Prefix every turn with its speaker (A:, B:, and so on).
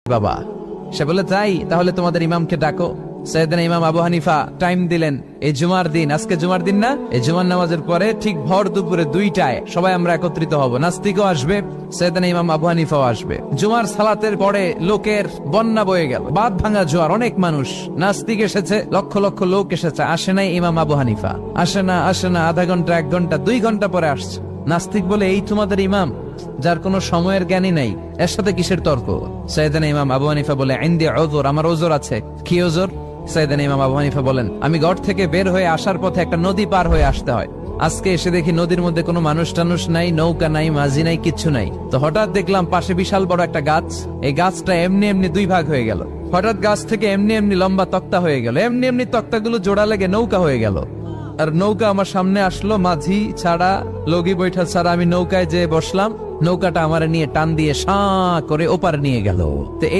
A: বাবা। সে বলে তাই, তাহলে তোমাদের ইমামকে ডাকো। সাইয়েদনা ইমাম আবু হানিফা টাইম দিলেন, এই জুমার দিন, আজকে জুমার দিন না, এই জুমার নামাজের পরে ঠিক ভর দুপুরে 2টায় সবাই আমরা একত্রিত হব। নাস্তিকও আসবে, সাইয়েদনা ইমাম আবু হানিফাও আসবে। জুমার সালাতের পরে লোকের বন্যা বয়ে গেল, বাঁধ ভাঙা জোয়ার, অনেক মানুষ। নাস্তিক এসেছে, লক্ষ লক্ষ লোক এসেছে, আসে নাই ইমাম আবু হানিফা। আসে না আধা ঘন্টা, 1 ঘন্টা, 2 ঘন্টা পরে আসছে। নাস্তিক বলে, এই তোমাদের ইমাম যার কোনো সময়ের জ্ঞানই নাই, এর সাথে কিসের তর্ক? সাইয়েদনা ইমাম আবু হানিফা বলে, ইনদি উযর, আমার ওজর আছে। কি ওজর? সাইয়েদনা ইমাম আবু হানিফা বলেন, আমি ঘর থেকে বের হয়ে আসার পথে একটা নদী পার হয়ে আসতে হয়। আজকে এসে দেখি নদীর মধ্যে কোনো মানুষ টানুষ নাই, নৌকা নাই, মাঝি নাই, কিচ্ছু নাই। তো হঠাৎ দেখলাম পাশে বিশাল বড় একটা গাছ, এই গাছটা এমনি এমনি 2 ভাগ হয়ে গেল। হঠাৎ গাছ থেকে এমনি এমনি লম্বা তক্তা হয়ে গেল, এমনি এমনি তক্তাগুলো জোড়া লেগে নৌকা হয়ে গেল। আর নৌকা আমার সামনে আসলো, মাঝি ছাড়া, লগি বৈঠা ছাড়া। আমি নৌকায় যেয়ে বসলাম, নৌকাটা আমার নিয়ে টান দিয়ে সাঁ করে ওপারে নিয়ে গেল। তো এই